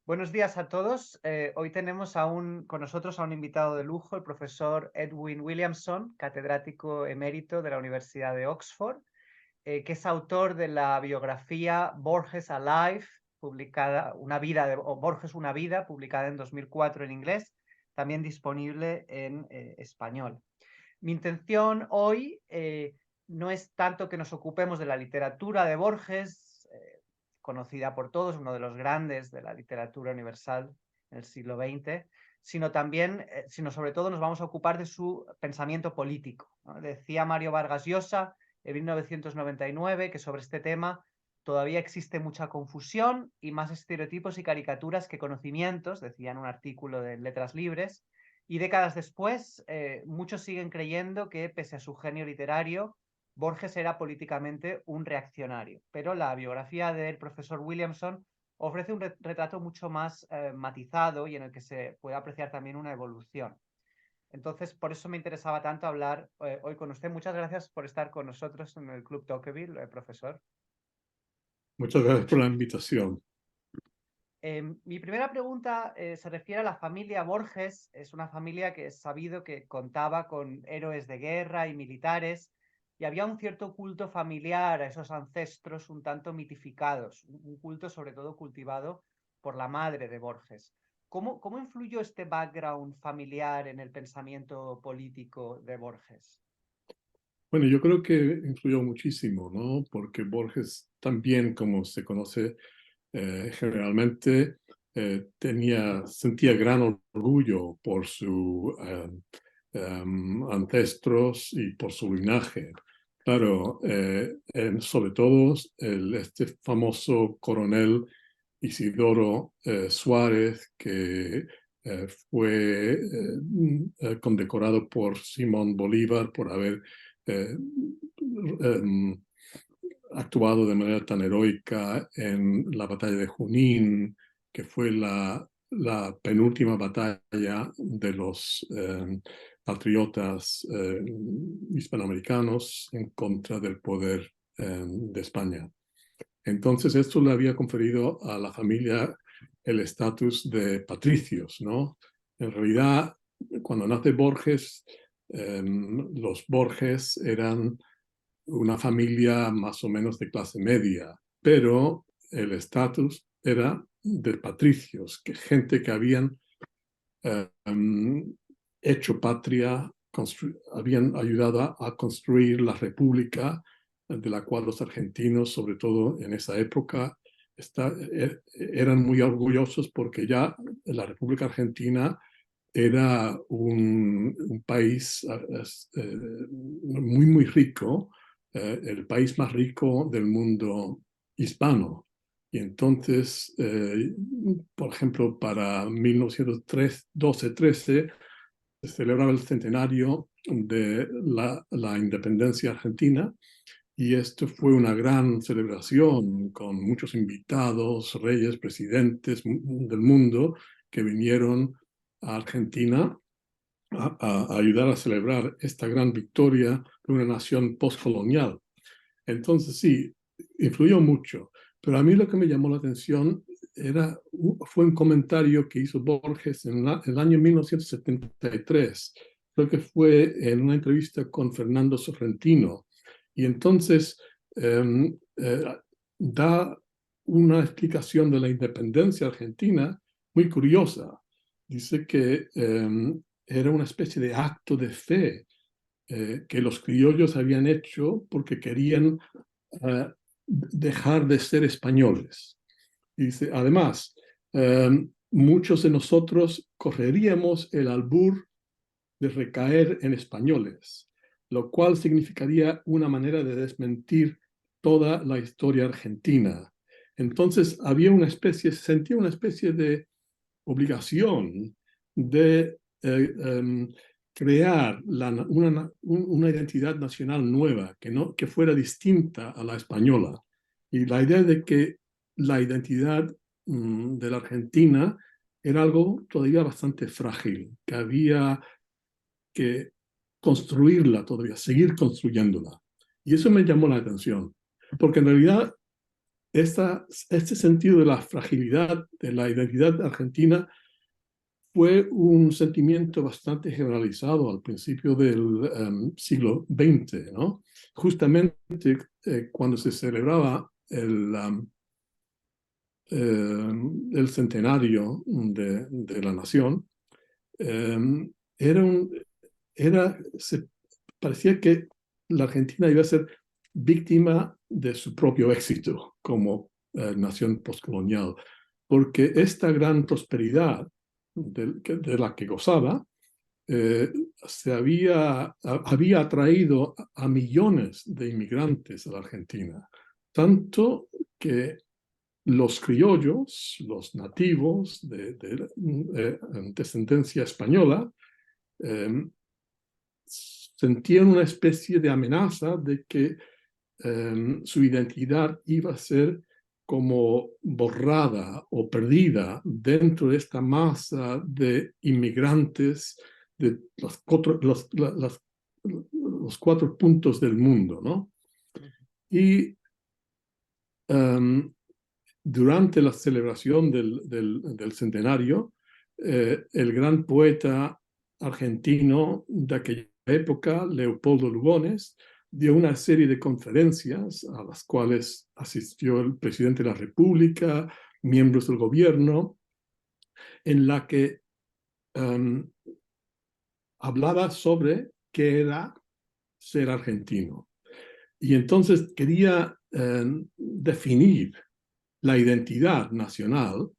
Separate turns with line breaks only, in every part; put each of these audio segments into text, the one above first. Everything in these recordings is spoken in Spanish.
Buenos días a todos. Hoy tenemos con nosotros a un invitado de lujo, el profesor Edwin Williamson, catedrático emérito de la Universidad de Oxford, que es autor de la biografía Borges Alive, publicada, Borges Una vida, publicada en 2004 en inglés, también disponible en español. Mi intención hoy no es tanto que nos ocupemos de la literatura de Borges, conocida por todos, uno de los grandes de la literatura universal en el siglo XX, sino sobre todo nos vamos a ocupar de su pensamiento político, ¿no? Decía Mario Vargas Llosa en 1999 que sobre este tema todavía existe mucha confusión y más estereotipos y caricaturas que conocimientos, decía en un artículo de Letras Libres, y décadas después, muchos siguen creyendo que, pese a su genio literario, Borges era políticamente un reaccionario. Pero la biografía del profesor Williamson ofrece un retrato mucho más matizado y en el que se puede apreciar también una evolución. Entonces, por eso me interesaba tanto hablar hoy con usted. Muchas gracias por estar con nosotros en el Club Tocqueville, profesor.
Muchas gracias por la invitación.
Mi primera pregunta se refiere a la familia Borges. Es una familia que es sabido que contaba con héroes de guerra y militares, y había un cierto culto familiar a esos ancestros un tanto mitificados, un culto sobre todo cultivado por la madre de Borges. ¿Cómo influyó este background familiar en el pensamiento político de Borges?
Bueno, yo creo que influyó muchísimo, ¿no? Porque Borges también, como se conoce generalmente, sentía gran orgullo por sus ancestros y por su linaje. Claro, sobre todo este famoso coronel Isidoro Suárez, que fue condecorado por Simón Bolívar por haber eh, em, actuado de manera tan heroica en la batalla de Junín, que fue la penúltima batalla de los patriotas hispanoamericanos en contra del poder de España. Entonces esto le había conferido a la familia el estatus de patricios, ¿no? En realidad, cuando nace Borges, los Borges eran una familia más o menos de clase media, pero el estatus era de patricios, gente que habían hecho patria, habían ayudado a construir la república de la cual los argentinos, sobre todo en esa época, eran muy orgullosos porque ya la República Argentina era un país muy, muy rico, el país más rico del mundo hispano. Y entonces, por ejemplo, para 1912-13 se celebraba el centenario de la independencia argentina y esto fue una gran celebración con muchos invitados, reyes, presidentes del mundo que vinieron a Argentina a ayudar a celebrar esta gran victoria de una nación postcolonial. Entonces sí, influyó mucho. Pero a mí lo que me llamó la atención fue un comentario que hizo Borges en el año 1973. Creo que fue en una entrevista con Fernando Sorrentino. Y entonces eh, da una explicación de la independencia argentina muy curiosa. Dice que era una especie de acto de fe que los criollos habían hecho porque querían uh, dejar de ser españoles. Y dice, además, muchos de nosotros correríamos el albur de recaer en españoles, lo cual significaría una manera de desmentir toda la historia argentina. Entonces sentía una especie de obligación de crear una identidad nacional nueva que fuera distinta a la española. Y la idea de que la identidad de la Argentina era algo todavía bastante frágil, que había que construirla todavía, seguir construyéndola. Y eso me llamó la atención, porque en realidad este sentido de la fragilidad de la identidad argentina fue un sentimiento bastante generalizado al principio del siglo XX, ¿no? Justamente cuando se celebraba el centenario de la nación, eh, era un, parecía que la Argentina iba a ser víctima de su propio éxito como nación postcolonial, porque esta gran prosperidad de la que gozaba había atraído a millones de inmigrantes a la Argentina, tanto que los criollos, los nativos de descendencia española, eh, sentían una especie de amenaza de que su identidad iba a ser como borrada o perdida dentro de esta masa de inmigrantes de los cuatro puntos del mundo, ¿no? Y durante la celebración del centenario, el gran poeta argentino de aquella época, Leopoldo Lugones, dio una serie de conferencias a las cuales asistió el presidente de la República, miembros del gobierno, en la que hablaba sobre qué era ser argentino. Y entonces quería definir la identidad nacional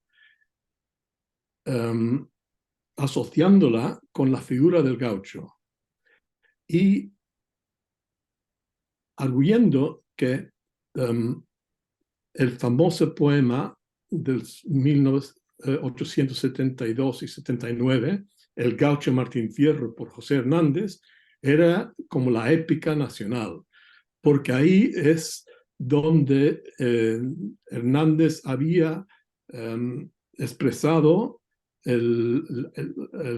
asociándola con la figura del gaucho y arguyendo que el famoso poema del 1872 y 79, El gaucho Martín Fierro por José Hernández, era como la épica nacional, porque ahí es donde Hernández había expresado el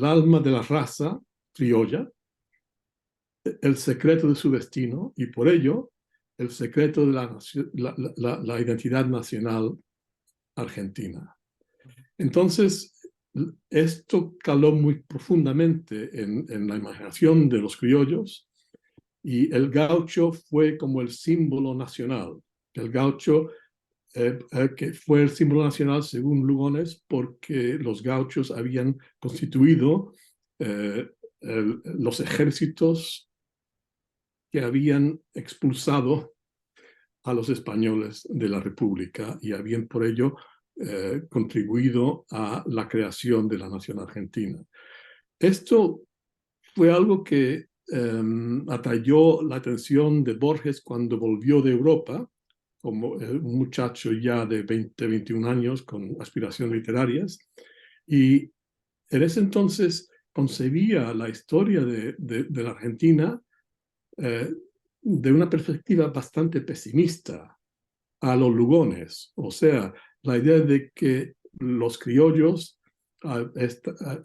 alma de la raza criolla, el secreto de su destino y por ello el secreto de la identidad nacional argentina. Entonces, esto caló muy profundamente en la imaginación de los criollos y el gaucho fue como el símbolo nacional. El gaucho que fue el símbolo nacional según Lugones porque los gauchos habían constituido los ejércitos que habían expulsado a los españoles de la República y habían por ello contribuido a la creación de la nación argentina. Esto fue algo que atrayó la atención de Borges cuando volvió de Europa, como un muchacho ya de 20, 21 años con aspiraciones literarias, y en ese entonces concebía la historia de la Argentina de una perspectiva bastante pesimista a los Lugones, o sea, la idea de que los criollos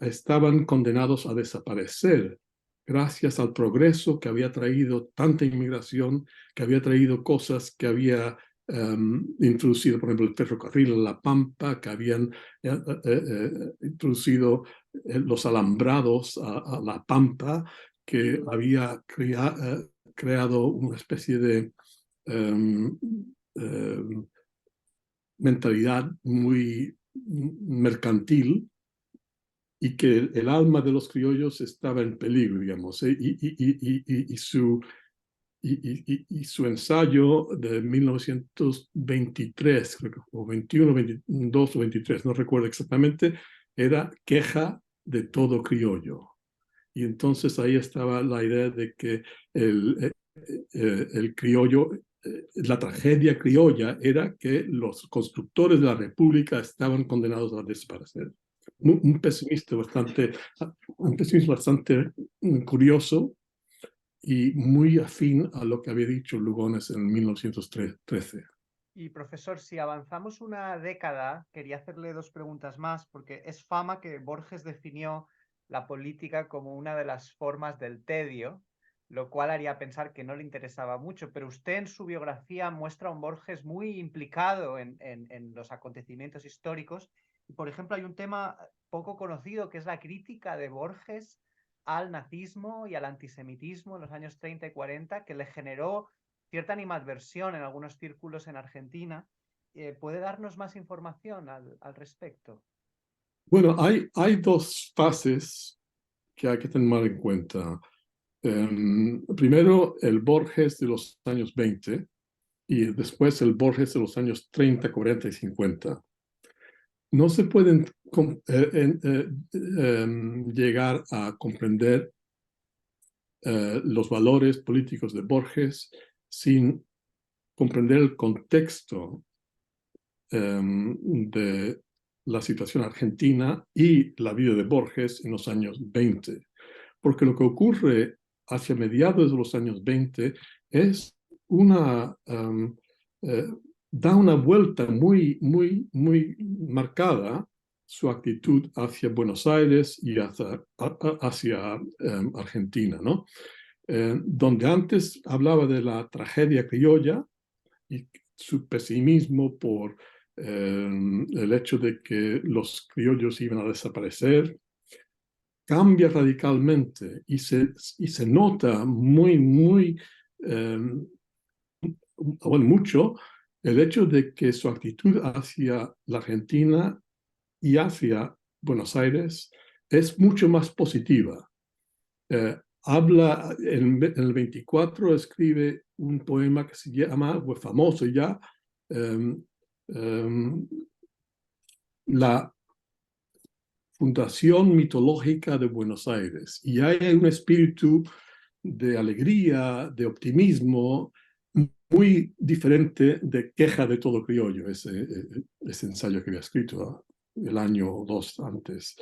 estaban condenados a desaparecer gracias al progreso que había traído tanta inmigración, que había traído cosas que había introducido, por ejemplo, el ferrocarril en La Pampa, que habían introducido los alambrados a La Pampa, que había creado una especie de mentalidad muy mercantil y que el alma de los criollos estaba en peligro, digamos, y su ensayo de 1923, creo que, o 21, 22 o 23, no recuerdo exactamente, era Queja de todo criollo. Y entonces ahí estaba la idea de que el criollo, la tragedia criolla era que los constructores de la República estaban condenados a desaparecer. Un pesimismo bastante curioso y muy afín a lo que había dicho Lugones en 1913.
Y profesor, si avanzamos una década, quería hacerle dos preguntas más, porque es fama que Borges definió la política como una de las formas del tedio, lo cual haría pensar que no le interesaba mucho, pero usted en su biografía muestra a un Borges muy implicado en los acontecimientos históricos. Y, por ejemplo, hay un tema poco conocido que es la crítica de Borges al nazismo y al antisemitismo en los años 30 y 40, que le generó cierta animadversión en algunos círculos en Argentina. ¿Puede darnos más información al respecto?
Bueno, hay dos fases que hay que tener en cuenta. Primero, el Borges de los años 20 y después el Borges de los años 30, 40 y 50. No se pueden llegar a comprender los valores políticos de Borges sin comprender el contexto de la situación argentina y la vida de Borges en los años 20. Porque lo que ocurre hacia mediados de los años 20 es una, da una vuelta muy, muy, muy marcada su actitud hacia Buenos Aires y hacia Argentina, ¿no? Donde antes hablaba de la tragedia criolla y su pesimismo por el hecho de que los criollos iban a desaparecer, cambia radicalmente y se nota muy, muy, bueno, mucho el hecho de que su actitud hacia la Argentina y hacia Buenos Aires es mucho más positiva. Habla, en el 24 escribe un poema que se llama, fue famoso ya, La Fundación Mitológica de Buenos Aires. Y hay un espíritu de alegría, de optimismo, muy diferente de Queja de todo criollo, ese ensayo que había escrito el año o dos antes.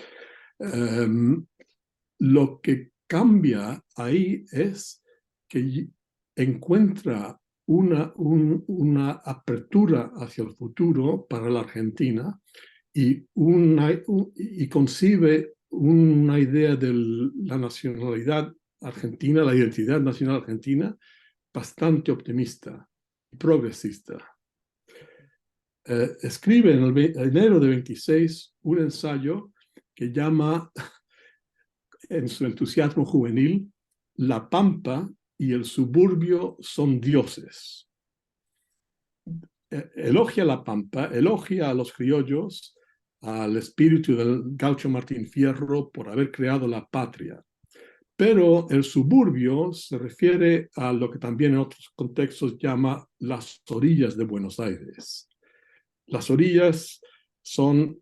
Lo que cambia ahí es que encuentra una apertura hacia el futuro para la Argentina y concibe una idea de la nacionalidad argentina, la identidad nacional argentina, bastante optimista y progresista. Escribe en enero de 26 un ensayo que llama, en su entusiasmo juvenil, La Pampa y el suburbio son dioses. Elogia la Pampa, elogia a los criollos, al espíritu del gaucho Martín Fierro por haber creado la patria. Pero el suburbio se refiere a lo que también en otros contextos llama las orillas de Buenos Aires. Las orillas son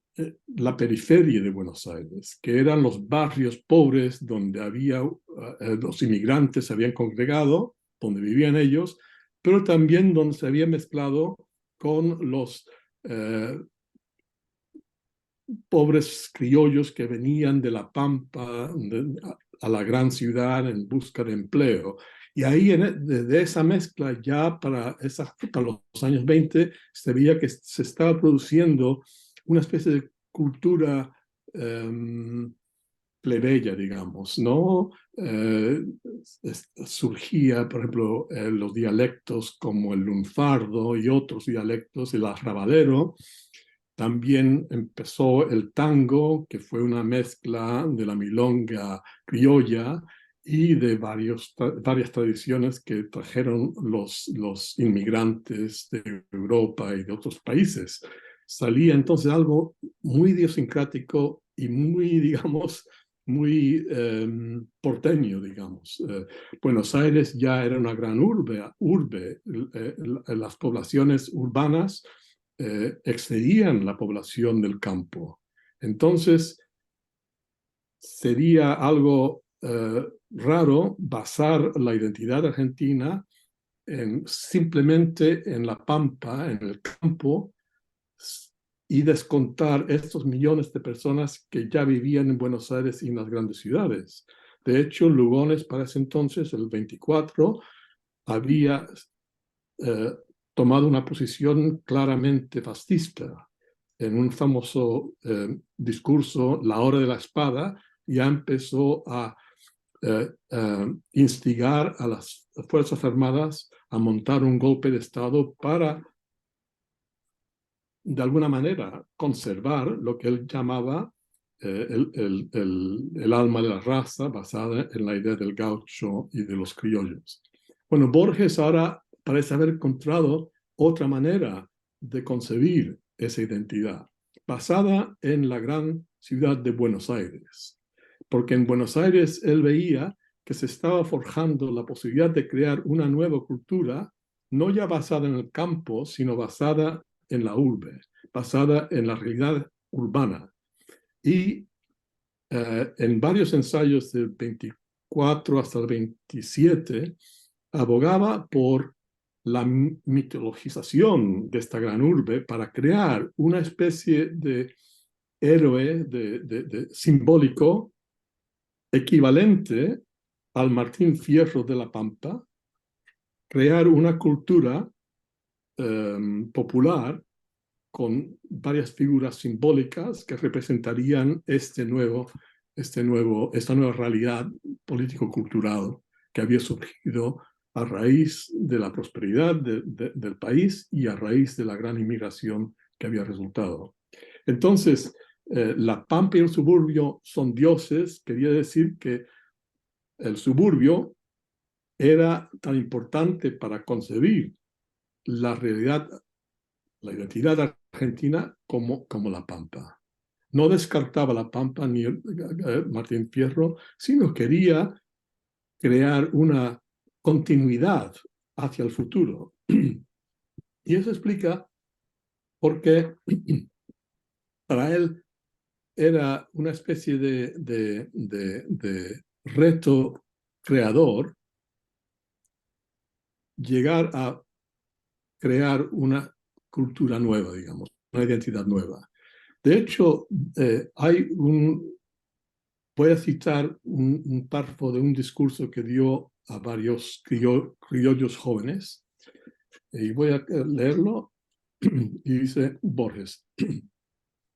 la periferia de Buenos Aires, que eran los barrios pobres donde los inmigrantes se habían congregado, donde vivían ellos, pero también donde se había mezclado con los pobres criollos que venían de la Pampa a la gran ciudad en busca de empleo. Y ahí, desde esa mezcla, ya para los años 20, se veía que se estaba produciendo una especie de cultura plebeya, digamos, ¿no? Surgía, por ejemplo, los dialectos como el lunfardo y otros dialectos, el arrabadero. También empezó el tango, que fue una mezcla de la milonga criolla y de varias tradiciones que trajeron los inmigrantes de Europa y de otros países. Salía entonces algo muy idiosincrático y muy, digamos, muy porteño, digamos. Buenos Aires ya era una gran urbe, las poblaciones urbanas excedían la población del campo. Entonces, sería algo raro basar la identidad argentina simplemente en la pampa, en el campo, y descontar estos millones de personas que ya vivían en Buenos Aires y en las grandes ciudades. De hecho, Lugones para ese entonces, el 24, había tomado una posición claramente fascista. En un famoso discurso, La Hora de la Espada, ya empezó a instigar a las Fuerzas Armadas a montar un golpe de Estado para, de alguna manera, conservar lo que él llamaba el alma de la raza, basada en la idea del gaucho y de los criollos. Bueno, Borges ahora parece haber encontrado otra manera de concebir esa identidad, basada en la gran ciudad de Buenos Aires. Porque en Buenos Aires él veía que se estaba forjando la posibilidad de crear una nueva cultura, no ya basada en el campo, sino basada en la urbe, basada en la realidad urbana. Y en varios ensayos del 24 hasta el 27, abogaba por la mitologización de esta gran urbe para crear una especie de héroe simbólico equivalente al Martín Fierro de la Pampa, crear una cultura popular con varias figuras simbólicas que representarían esta nueva realidad político-cultural que había surgido a raíz de la prosperidad del país y a raíz de la gran inmigración que había resultado. Entonces, la Pampa y el suburbio son dioses, quería decir que el suburbio era tan importante para concebir la realidad, la identidad argentina como la Pampa. No descartaba la Pampa ni Martín Fierro, sino quería crear una continuidad hacia el futuro. Y eso explica por qué para él era una especie de reto creador llegar a crear una cultura nueva, digamos, una identidad nueva. De hecho, voy a citar un párrafo de un discurso que dio a varios criollos jóvenes, y voy a leerlo, y dice Borges: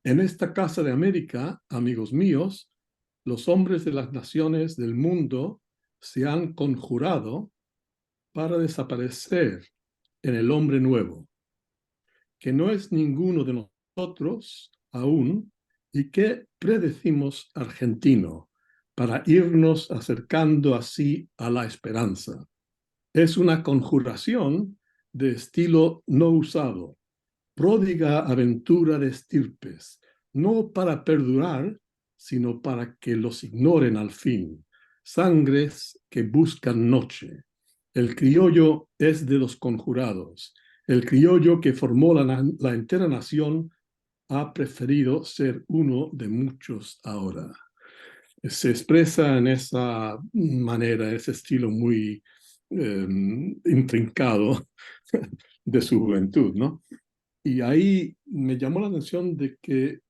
en esta casa de América, amigos míos, los hombres de las naciones del mundo se han conjurado para desaparecer en el hombre nuevo, que no es ninguno de nosotros aún y que predecimos argentino, para irnos acercando así a la esperanza. Es una conjuración de estilo no usado, pródiga aventura de estirpes, no para perdurar, sino para que los ignoren al fin, sangres que buscan noche. El criollo es de los conjurados. El criollo que formó la entera nación ha preferido ser uno de muchos ahora. Se expresa en esa manera, ese estilo muy intrincado de su juventud, ¿no? Y ahí me llamó la atención de que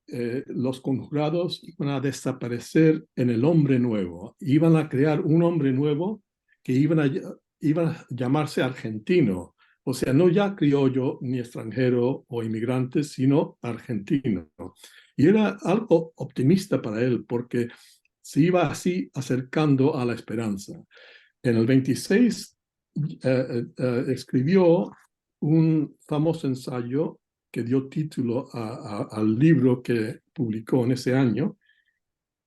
los conjurados iban a desaparecer en el hombre nuevo, iban a crear un hombre nuevo que iban a llamarse argentino, o sea, no ya criollo ni extranjero o inmigrante, sino argentino. Y era algo optimista para él, porque se iba así acercando a la esperanza. En el 26 escribió un famoso ensayo que dio título al libro que publicó en ese año,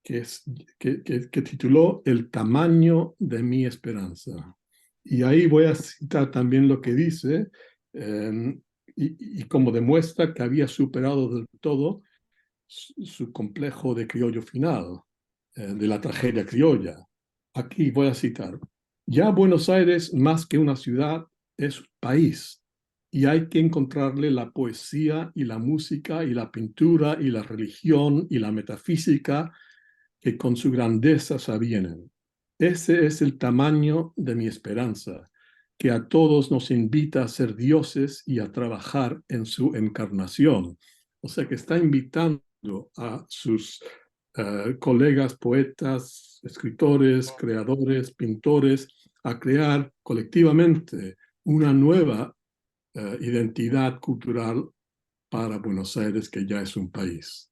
que tituló El tamaño de mi esperanza. Y ahí voy a citar también lo que dice, y como demuestra que había superado del todo su complejo de criollo final, de la tragedia criolla. Aquí voy a citar: ya Buenos Aires, más que una ciudad, es un país, y hay que encontrarle la poesía y la música y la pintura y la religión y la metafísica que con su grandeza se avienen. Ese es el tamaño de mi esperanza, que a todos nos invita a ser dioses y a trabajar en su encarnación. O sea que está invitando a sus colegas poetas, escritores, creadores, pintores, a crear colectivamente una nueva identidad cultural para Buenos Aires, que ya es un país,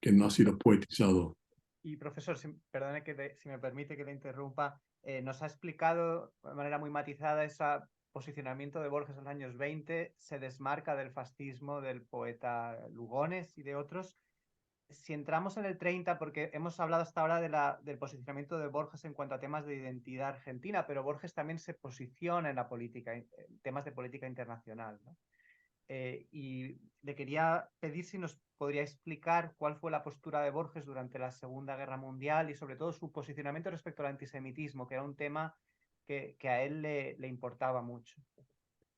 que no ha sido poetizado
Y profesor, perdone si me permite que le interrumpa, nos ha explicado de manera muy matizada ese posicionamiento de Borges en los años 20, se desmarca del fascismo del poeta Lugones y de otros. Si entramos en el 30, porque hemos hablado hasta ahora del posicionamiento de Borges en cuanto a temas de identidad argentina, pero Borges también se posiciona en la política, en temas de política internacional, ¿no? Y le quería pedir si nos podría explicar cuál fue la postura de Borges durante la Segunda Guerra Mundial y sobre todo su posicionamiento respecto al antisemitismo, que era un tema que a él le importaba mucho.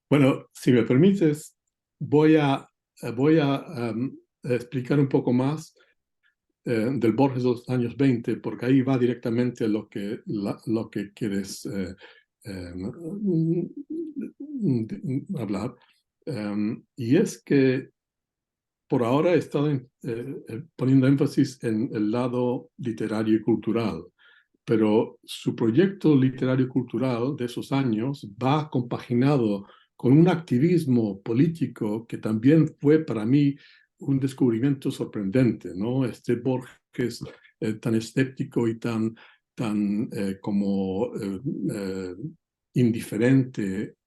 Bueno, si me permites, voy a, voy a explicar un poco más del Borges de los años 20, porque ahí va directamente lo que quieres hablar. Y es que por ahora he estado poniendo énfasis en el lado literario y cultural, pero su proyecto literario y cultural de esos años va compaginado con un activismo político que también fue para mí un descubrimiento sorprendente, ¿no? Este Borges tan escéptico y tan como indiferente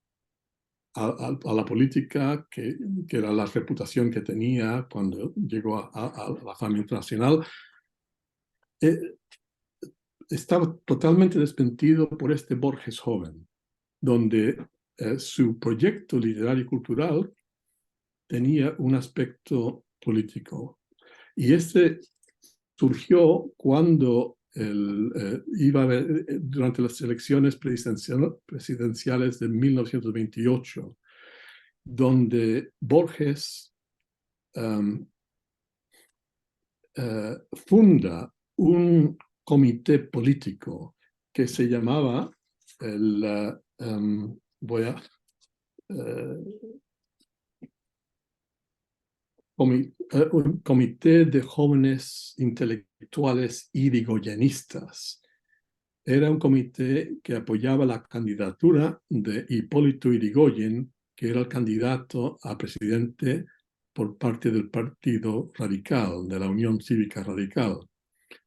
a la política, que era la reputación que tenía cuando llegó a la fama internacional, eh, estaba totalmente desmentido por este Borges joven, donde su proyecto literario y cultural tenía un aspecto político. Y este surgió cuando iba a haber, durante las elecciones presidenciales de 1928, donde Borges funda un comité político que se llamaba voy a un comité de jóvenes intelectuales irigoyenistas. Era un comité que apoyaba la candidatura de Hipólito Yrigoyen, que era el candidato a presidente por parte del Partido Radical, de la Unión Cívica Radical.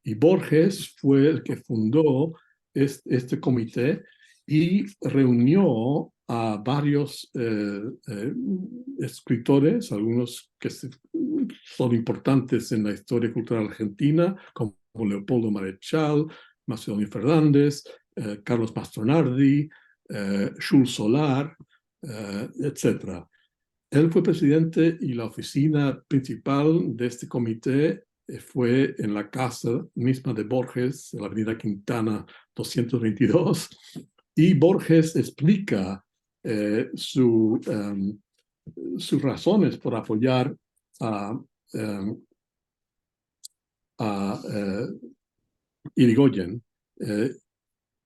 Y Borges fue el que fundó este comité y reunió a varios escritores, algunos que son importantes en la historia cultural argentina, como Leopoldo Marechal, Macedonio Fernández, Carlos Mastronardi, Jules Solar, etc. Él fue presidente y la oficina principal de este comité fue en la casa misma de Borges, en la avenida Quintana 222, y Borges explica sus razones por apoyar a, Irigoyen,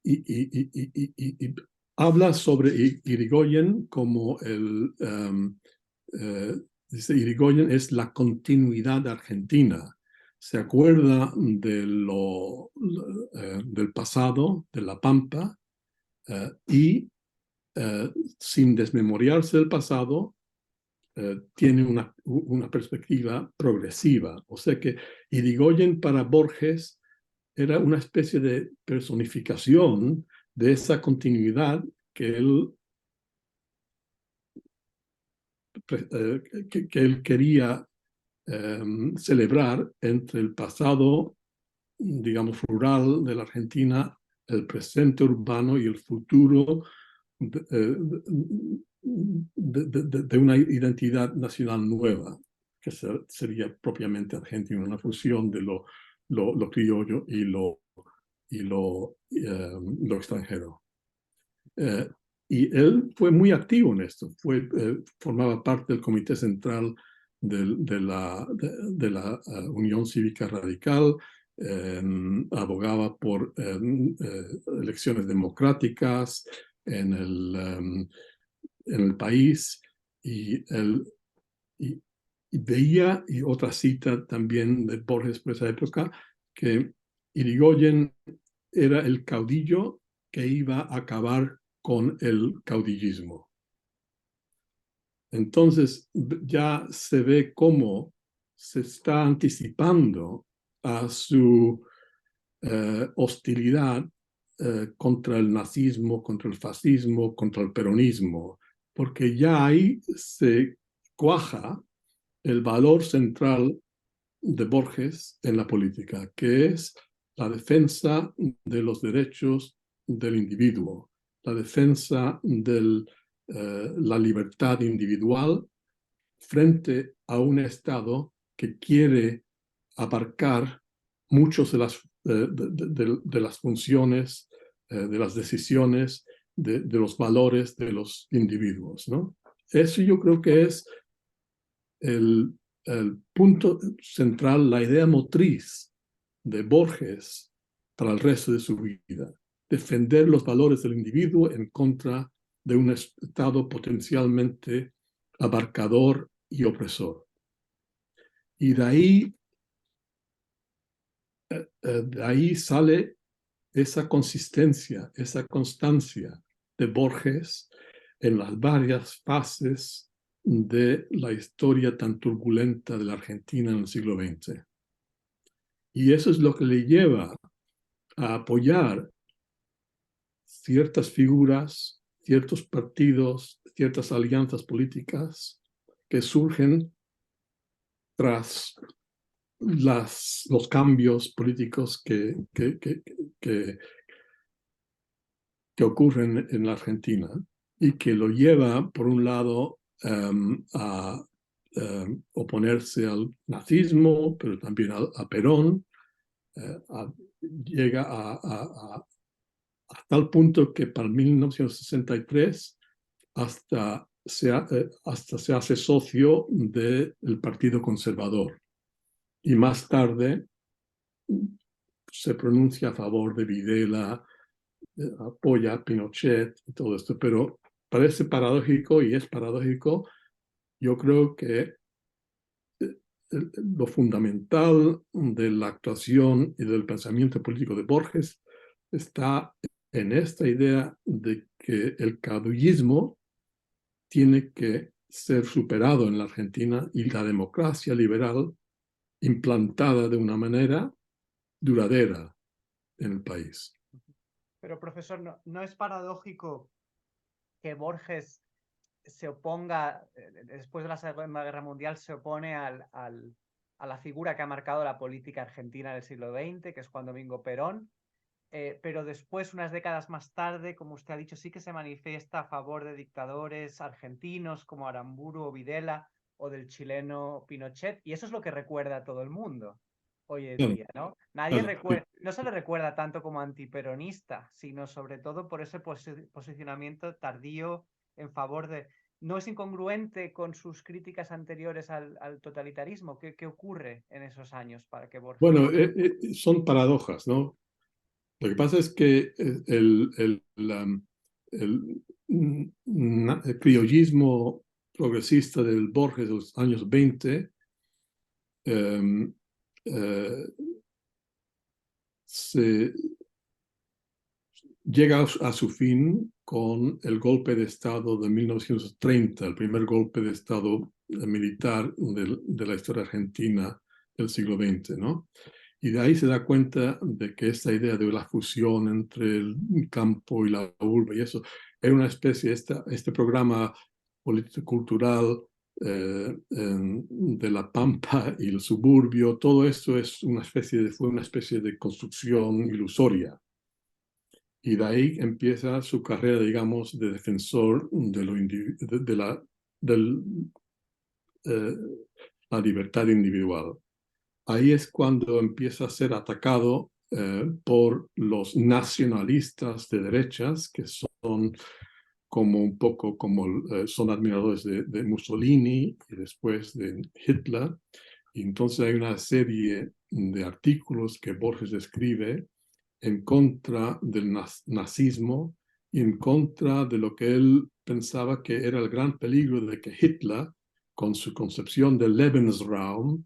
y habla sobre Irigoyen como dice, Irigoyen es la continuidad argentina. Se acuerda del pasado, de la Pampa, y sin desmemoriarse del pasado, tiene una perspectiva progresiva. O sea que Irigoyen para Borges era una especie de personificación de esa continuidad que él quería celebrar entre el pasado, digamos, rural de la Argentina, el presente urbano y el futuro de una identidad nacional nueva, que sería propiamente argentina, una fusión de lo criollo y lo extranjero. Y él fue muy activo en esto, formaba parte del Comité Central de la Unión Cívica Radical, abogaba por elecciones democráticas en el país, y veía, y otra cita también de Borges por esa época, que Irigoyen era el caudillo que iba a acabar con el caudillismo. Entonces ya se ve cómo se está anticipando a su hostilidad contra el nazismo, contra el fascismo, contra el peronismo, porque ya ahí se cuaja el valor central de Borges en la política, que es la defensa de los derechos del individuo, la defensa de la libertad individual frente a un Estado que quiere abarcar muchas de las funciones, de las decisiones, de los valores de los individuos, ¿no? Eso yo creo que es el punto central, la idea motriz de Borges para el resto de su vida. Defender los valores del individuo en contra de un Estado potencialmente abarcador y opresor. Y de ahí sale esa consistencia, esa constancia de Borges en las varias fases de la historia tan turbulenta de la Argentina en el siglo XX. Y eso es lo que le lleva a apoyar ciertas figuras, ciertos partidos, ciertas alianzas políticas que surgen tras los cambios políticos que ocurren en la Argentina y que lo lleva, por un lado, a oponerse al nazismo, pero también a Perón. Llega a tal punto que para 1963 hasta se hace socio del Partido Conservador. Y más tarde se pronuncia a favor de Videla, apoya a Pinochet y todo esto, pero parece paradójico y es paradójico. Yo creo que lo fundamental de la actuación y del pensamiento político de Borges está en esta idea de que el caudillismo tiene que ser superado en la Argentina y la democracia liberal implantada de una manera duradera en el país.
Pero profesor, ¿no es paradójico que Borges se oponga, después de la Segunda Guerra Mundial, se opone a la figura que ha marcado la política argentina del siglo XX, que es Juan Domingo Perón, pero después, unas décadas más tarde, como usted ha dicho, sí que se manifiesta a favor de dictadores argentinos como Aramburu o Videla o del chileno Pinochet, y eso es lo que recuerda a todo el mundo hoy en
Claro,
día, ¿no? Nadie
claro.
recuerda, no se le recuerda tanto como antiperonista, sino sobre todo por ese posicionamiento tardío en favor de... ¿No es incongruente con sus críticas anteriores al totalitarismo? ¿Qué ocurre en esos años para que Borges...
Bueno, son paradojas, ¿no? Lo que pasa es que el criollismo progresista del Borges de los años 20 eh, eh, se llega a su fin con el golpe de Estado de 1930, el primer golpe de Estado militar de la historia argentina del siglo XX, ¿no? Y de ahí se da cuenta de que esta idea de la fusión entre el campo y la urbe y eso, era una especie, este programa político-cultural de la Pampa y el suburbio, todo esto es fue una especie de construcción ilusoria. Y de ahí empieza su carrera, digamos, de defensor de la libertad individual. Ahí es cuando empieza a ser atacado por los nacionalistas de derechas, que son como un poco como son admiradores de Mussolini y después de Hitler. Y entonces hay una serie de artículos que Borges escribe en contra del nazismo y en contra de lo que él pensaba que era el gran peligro de que Hitler, con su concepción del Lebensraum,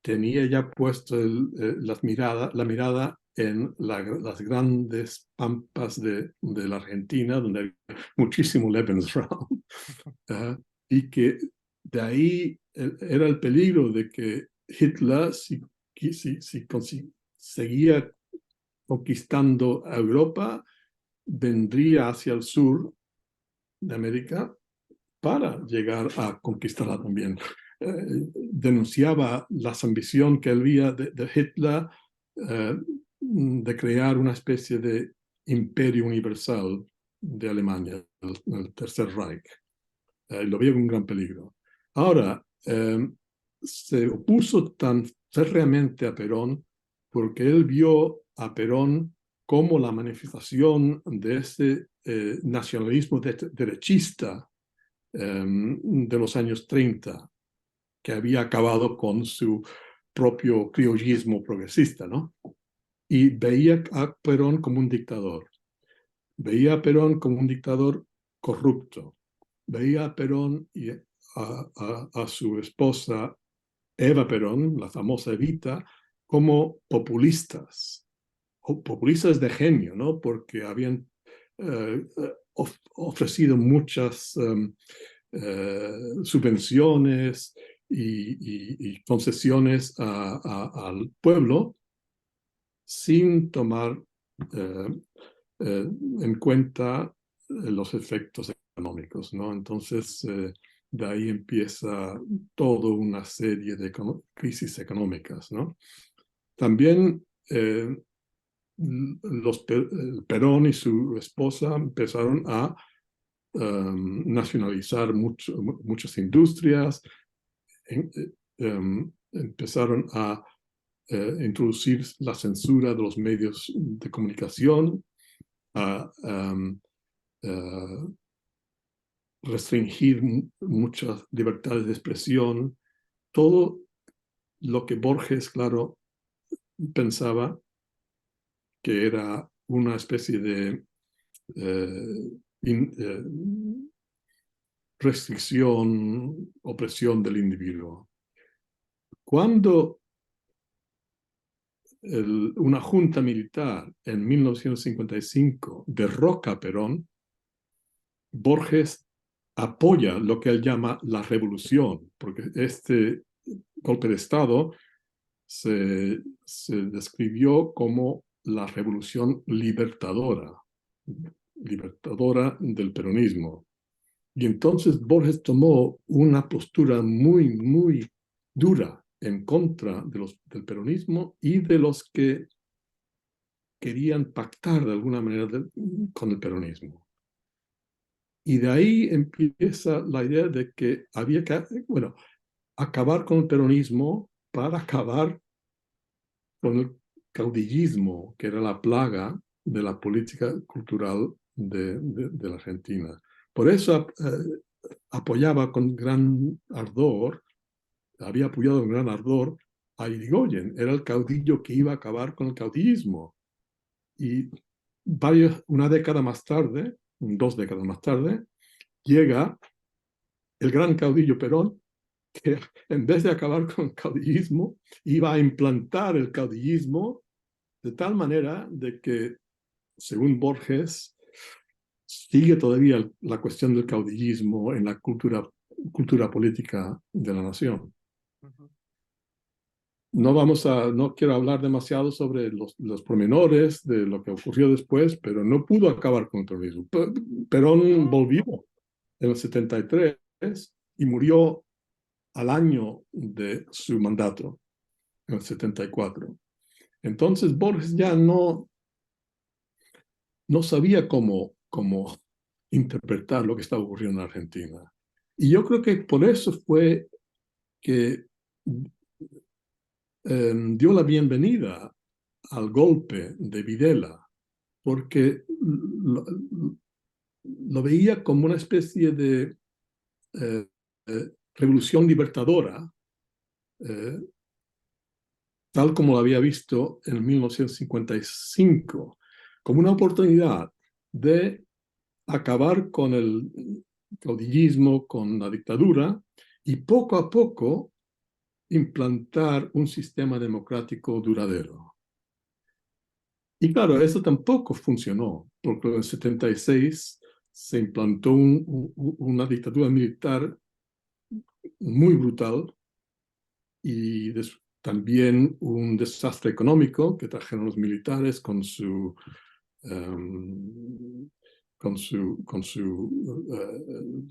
tenía ya puesto la mirada en las grandes pampas de la Argentina, donde hay muchísimo Lebensraum, y que de ahí era el peligro de que Hitler, si seguía conquistando a Europa, vendría hacia el sur de América para llegar a conquistarla también. Denunciaba la ambición que había de Hitler de crear una especie de imperio universal de Alemania, el Tercer Reich. Lo veía con un gran peligro. Ahora, se opuso tan férreamente a Perón porque él vio a Perón como la manifestación de ese nacionalismo derechista de los años 30, que había acabado con su propio criollismo progresista, ¿no? Y veía a Perón como un dictador. Veía a Perón como un dictador corrupto. Veía a Perón y a su esposa Eva Perón, la famosa Evita, como populistas, o populistas de genio, ¿no? Porque habían ofrecido muchas subvenciones y concesiones al pueblo sin tomar en cuenta los efectos económicos, ¿no? Entonces, de ahí empieza toda una serie de crisis económicas, ¿no? También Perón y su esposa empezaron a nacionalizar muchas industrias, empezaron a introducir la censura de los medios de comunicación, a restringir muchas libertades de expresión, todo lo que Borges, claro, pensaba que era una especie de restricción, opresión del individuo. Cuando una junta militar en 1955 derroca a Perón, Borges apoya lo que él llama la revolución, porque este golpe de Estado se describió como la revolución libertadora del peronismo. Y entonces Borges tomó una postura muy, muy dura en contra del peronismo y de los que querían pactar de alguna manera con el peronismo. Y de ahí empieza la idea de que había que, bueno, acabar con el peronismo para acabar con el caudillismo, que era la plaga de la política cultural de la Argentina. Por eso apoyaba con gran ardor, había apoyado con gran ardor a Irigoyen, era el caudillo que iba a acabar con el caudillismo. Y una década más tarde, 2 décadas más tarde, llega el gran caudillo Perón, que en vez de acabar con el caudillismo, iba a implantar el caudillismo de tal manera de que, según Borges, sigue todavía la cuestión del caudillismo en la cultura política de la nación.
Ujú.
No quiero hablar demasiado sobre los pormenores de lo que ocurrió después, pero no pudo acabar con el terrorismo. Perón volvió en el 73 y murió al año de su mandato, en el 74. Entonces Borges ya no sabía cómo interpretar lo que estaba ocurriendo en Argentina. Y yo creo que por eso fue que dio la bienvenida al golpe de Videla, porque lo veía como una especie de revolución libertadora, tal como lo había visto en 1955, como una oportunidad de acabar con el caudillismo, con la dictadura, y poco a poco implantar un sistema democrático duradero. Y claro, eso tampoco funcionó, porque en el 76 se implantó una dictadura militar muy brutal y también un desastre económico que trajeron los militares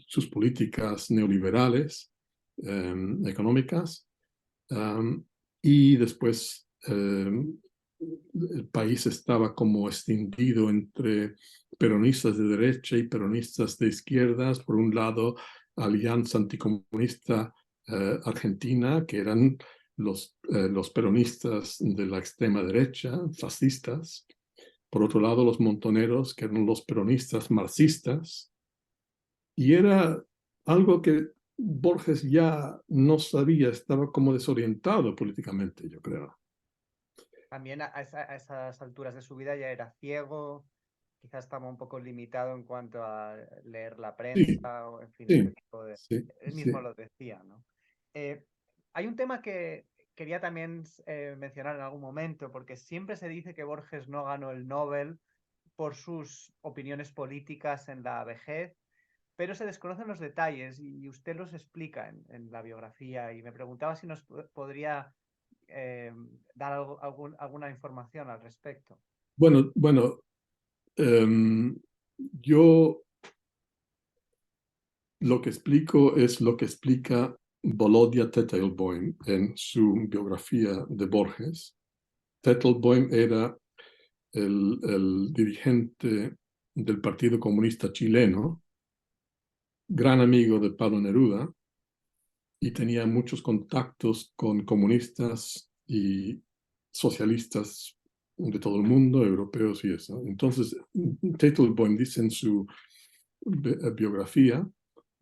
sus políticas neoliberales económicas. Y después el país estaba como extendido entre peronistas de derecha y peronistas de izquierdas. Por un lado, Alianza Anticomunista Argentina, que eran los peronistas de la extrema derecha, fascistas. Por otro lado, los montoneros, que eran los peronistas marxistas. Y era algo que Borges ya no sabía, estaba como desorientado políticamente, yo creo.
También a esas alturas de su vida ya era ciego, quizás estaba un poco limitado en cuanto a leer la
Sí,
prensa o, en fin, este
sí,
tipo de...
sí,
Él mismo
sí.
lo decía, ¿no? Hay un tema que quería también mencionar en algún momento, porque siempre se dice que Borges no ganó el Nobel por sus opiniones políticas en la vejez, pero se desconocen los detalles y usted los explica en la biografía y me preguntaba si nos podría dar alguna información al respecto.
Bueno, yo lo que explico es lo que explica Volodya Tettelboim en su biografía de Borges. Tettelboim era el dirigente del Partido Comunista Chileno, gran amigo de Pablo Neruda, y tenía muchos contactos con comunistas y socialistas de todo el mundo, europeos y eso. Entonces, Teitelbaum dice en su biografía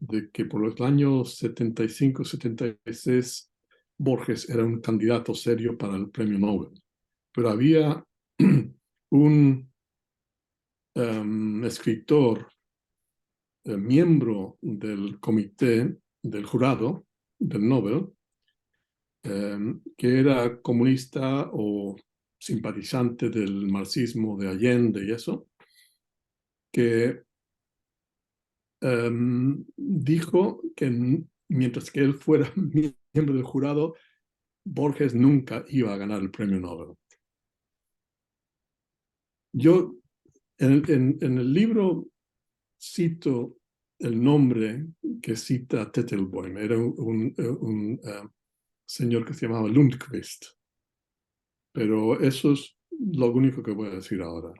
de que por los años 75-76 Borges era un candidato serio para el premio Nobel. Pero había un escritor, miembro del comité, del jurado del Nobel, que era comunista o simpatizante del marxismo de Allende y eso, que dijo que mientras que él fuera miembro del jurado, Borges nunca iba a ganar el premio Nobel. Yo en el libro cito el nombre que cita Tettelboim, era un señor que se llamaba Lundqvist, pero eso es lo único que voy a decir ahora.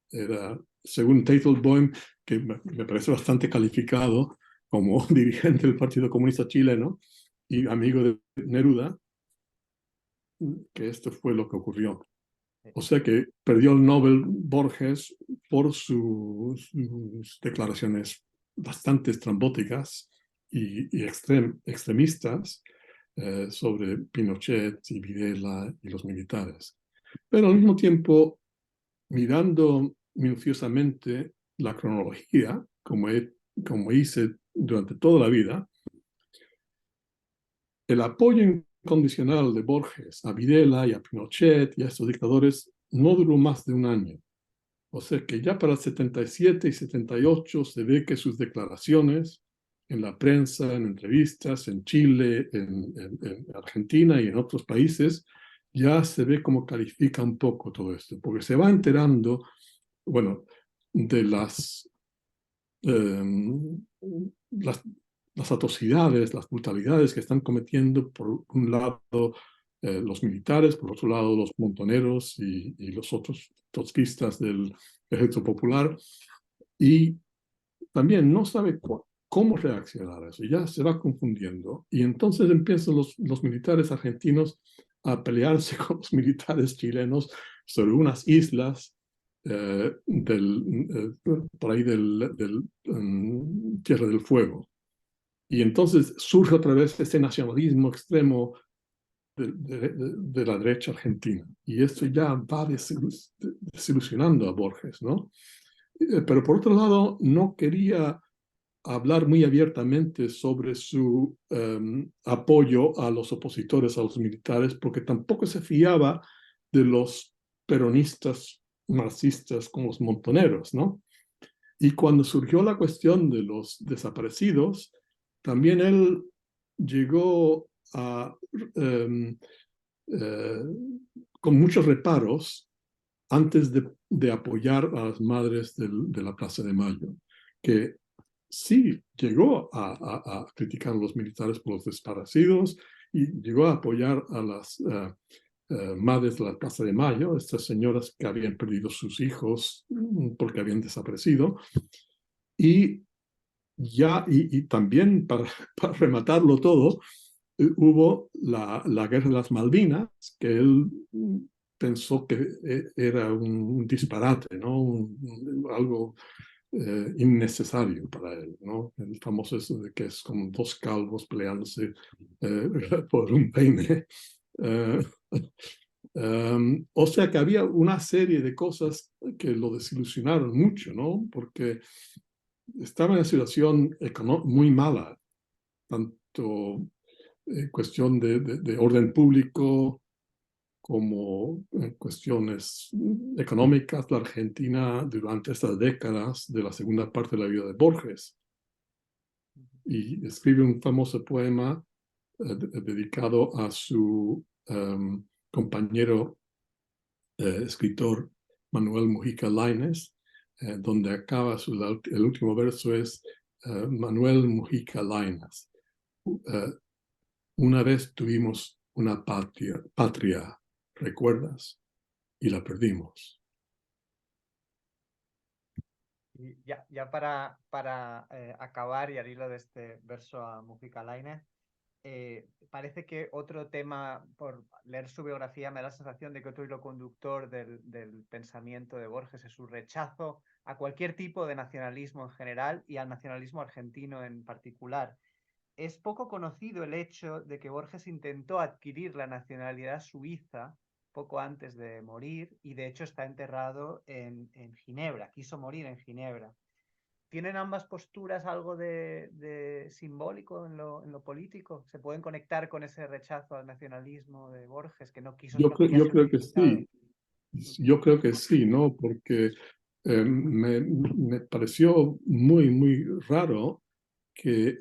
Era, según Teitelbaum, que me parece bastante calificado como dirigente del Partido Comunista Chileno y amigo de Neruda, que esto fue lo que ocurrió. O sea que perdió el Nobel Borges por sus declaraciones bastante estrambóticas y extremistas sobre Pinochet y Videla y los militares. Pero al mismo tiempo, mirando minuciosamente la cronología, como hice durante toda la vida, el apoyo incondicional de Borges a Videla y a Pinochet y a estos dictadores no duró más de un año. O sea que ya para el 77 y 78 se ve que sus declaraciones en la prensa, en entrevistas, en Chile, en Argentina y en otros países, ya se ve cómo califica un poco todo esto, porque se va enterando, bueno, de las, las atrocidades, las brutalidades que están cometiendo, por un lado, los militares, por otro lado, los montoneros y los otros trotskistas del Ejército Popular, y también no sabe cómo reaccionar a eso, ya se va confundiendo. Y entonces empiezan los militares argentinos a pelearse con los militares chilenos sobre unas islas por ahí del Tierra del Fuego. Y entonces surge otra vez ese nacionalismo extremo de la derecha argentina. Y esto ya va desilusionando a Borges, ¿no? Pero por otro lado, no quería hablar muy abiertamente sobre su apoyo a los opositores, a los militares, porque tampoco se fiaba de los peronistas marxistas como los montoneros, ¿no? Y cuando surgió la cuestión de los desaparecidos, también él llegó a con muchos reparos antes de apoyar a las madres de la Plaza de Mayo, que sí llegó a criticar a los militares por los desaparecidos y llegó a apoyar a las madres de la Plaza de Mayo, estas señoras que habían perdido sus hijos porque habían desaparecido. Y también para rematarlo todo, hubo la guerra de las Malvinas, que él pensó que era un disparate, ¿no? Algo innecesario para él, ¿no? El famoso eso de que es como dos calvos peleándose por un peine. Uh, o sea que había una serie de cosas que lo desilusionaron mucho, ¿no? Porque estaba en una situación muy mala, tanto cuestión de orden público como cuestiones económicas. La Argentina durante estas décadas de la segunda parte de la vida de Borges. Y escribe un famoso poema dedicado a su compañero escritor Manuel Mujica Lainez, donde acaba el último verso es Manuel Mujica Lainez. Una vez tuvimos una patria, ¿recuerdas? Y la perdimos.
Y ya para acabar y al hilo de este verso a Mujica Lainez, parece que otro tema, por leer su biografía, me da la sensación de que otro hilo conductor del pensamiento de Borges es su rechazo a cualquier tipo de nacionalismo en general y al nacionalismo argentino en particular. Es poco conocido el hecho de que Borges intentó adquirir la nacionalidad suiza poco antes de morir y de hecho está enterrado en Ginebra, quiso morir en Ginebra. ¿Tienen ambas posturas algo de simbólico en lo político? ¿Se pueden conectar con ese rechazo al nacionalismo de Borges, que no quiso,
Yo
no quería ser
creo que
unificado?
sí, yo creo que sí, ¿no? Porque me pareció muy raro que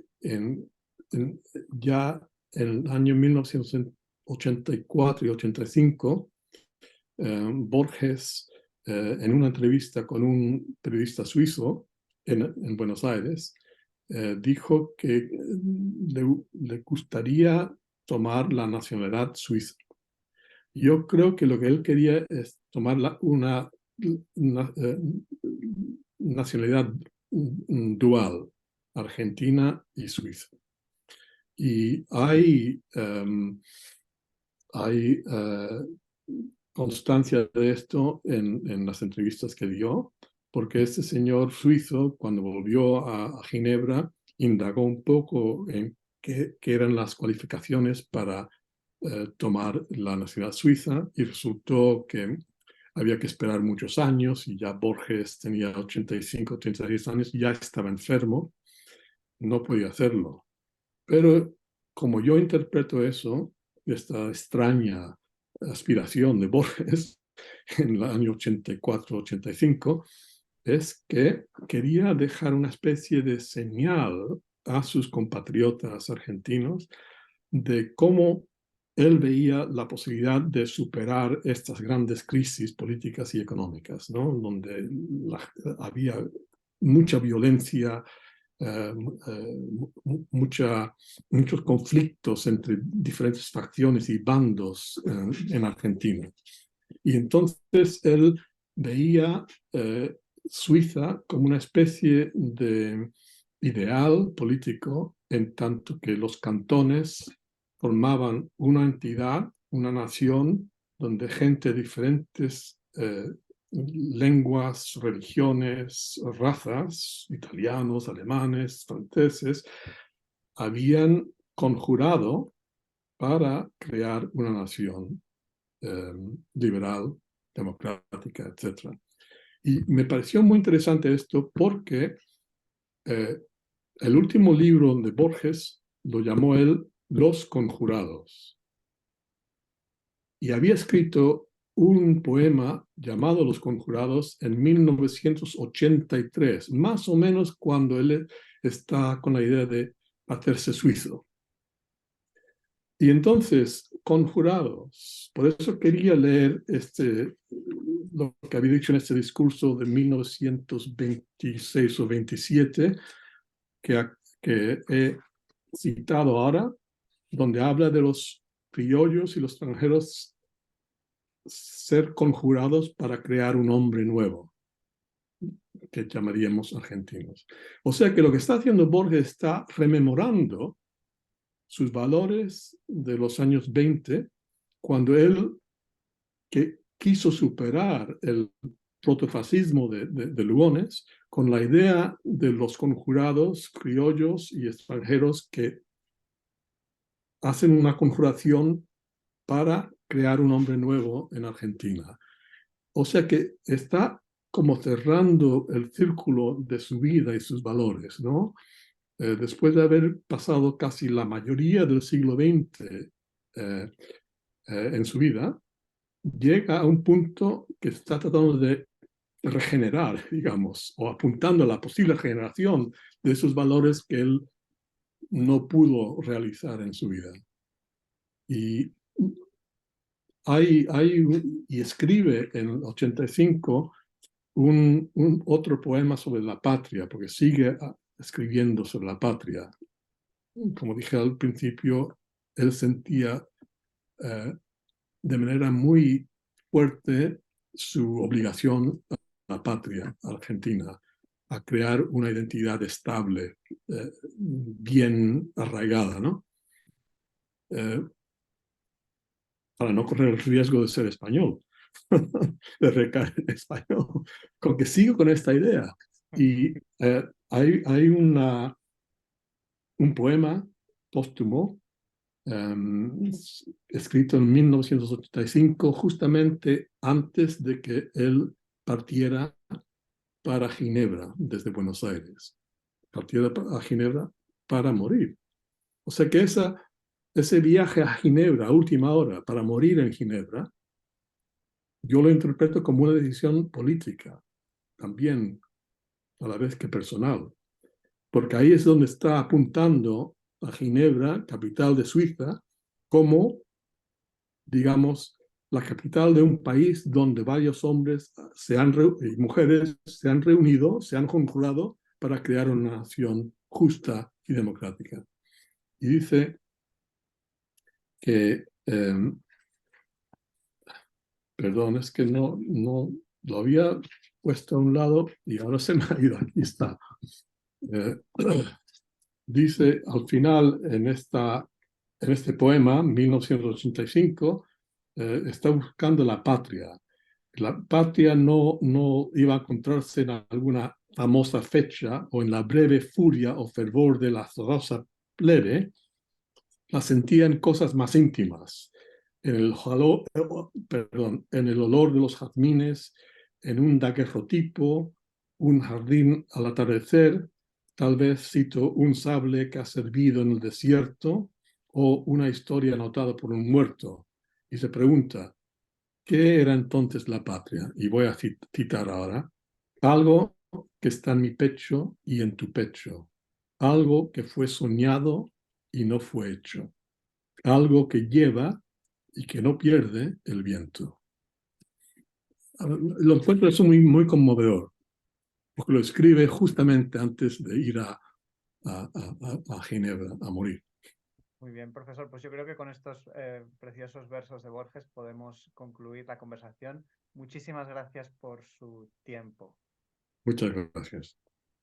ya en el año 1984 y 85, Borges, en una entrevista con un periodista suizo en Buenos Aires, dijo que le gustaría tomar la nacionalidad suiza. Yo creo que lo que él quería es tomar una nacionalidad dual, Argentina y Suiza. Y hay constancia de esto en las entrevistas que dio, porque este señor suizo, cuando volvió a Ginebra, indagó un poco en qué eran las cualificaciones para tomar la nacionalidad suiza y resultó que había que esperar muchos años y ya Borges tenía 85, 86 años, ya estaba enfermo, no podía hacerlo. Pero como yo interpreto eso, esta extraña aspiración de Borges en el año 84, 85, es que quería dejar una especie de señal a sus compatriotas argentinos de cómo él veía la posibilidad de superar estas grandes crisis políticas y económicas, ¿no? Donde había mucha violencia, muchos conflictos entre diferentes facciones y bandos en Argentina. Y entonces él veía Suiza como una especie de ideal político, en tanto que los cantones formaban una entidad, una nación, donde gente de diferentes lenguas, religiones, razas, italianos, alemanes, franceses, habían conjurado para crear una nación liberal, democrática, etc. Y me pareció muy interesante esto porque el último libro de Borges lo llamó él Los Conjurados. Y había escrito un poema llamado Los Conjurados en 1983, más o menos cuando él está con la idea de hacerse suizo. Y entonces, conjurados. Por eso quería leer lo que había dicho en este discurso de 1926 o 27, que he citado ahora, donde habla de los criollos y los extranjeros ser conjurados para crear un hombre nuevo, que llamaríamos argentinos. O sea que lo que está haciendo Borges está rememorando sus valores de los años 20, cuando él que quiso superar el protofascismo de Lugones con la idea de los conjurados criollos y extranjeros que hacen una conjuración para crear un hombre nuevo en Argentina. O sea que está como cerrando el círculo de su vida y sus valores, ¿no? Después de haber pasado casi la mayoría del siglo XX en su vida, llega a un punto que está tratando de regenerar, digamos, o apuntando a la posible regeneración de esos valores que él no pudo realizar en su vida. Y y escribe en el 85 otro poema sobre la patria, porque sigue escribiendo sobre la patria. Como dije al principio, él sentía de manera muy fuerte su obligación a la patria argentina, a crear una identidad estable, bien arraigada, ¿no? Para no correr el riesgo de ser español, de recaer en español, con que sigo con esta idea. Y hay un poema póstumo escrito en 1985, justamente antes de que él partiera para Ginebra desde Buenos Aires. Partiera a Ginebra para morir. O sea que ese viaje a Ginebra a última hora para morir en Ginebra, yo lo interpreto como una decisión política, también a la vez que personal, porque ahí es donde está apuntando a Ginebra, capital de Suiza, como, digamos, la capital de un país donde varios hombres y mujeres se han reunido, se han conjurado para crear una nación justa y democrática. Y dice que, perdón, es que no lo había puesto a un lado y ahora se me ha ido, aquí está. Dice al final en este poema, 1985, está buscando la patria. La patria no iba a encontrarse en alguna famosa fecha o en la breve furia o fervor de la azarosa plebe, la sentía en cosas más íntimas, en el olor de los jazmines, en un daguerrotipo, un jardín al atardecer, tal vez cito un sable que ha servido en el desierto o una historia anotada por un muerto. Y se pregunta, ¿qué era entonces la patria? Y voy a citar ahora, algo que está en mi pecho y en tu pecho, algo que fue soñado y no fue hecho, algo que lleva y que no pierde el viento. Lo encuentro eso muy conmovedor, porque lo escribe justamente antes de ir a Ginebra a morir.
Muy bien, profesor. Pues yo creo que con estos preciosos versos de Borges podemos concluir la conversación. Muchísimas gracias por su tiempo.
Muchas gracias.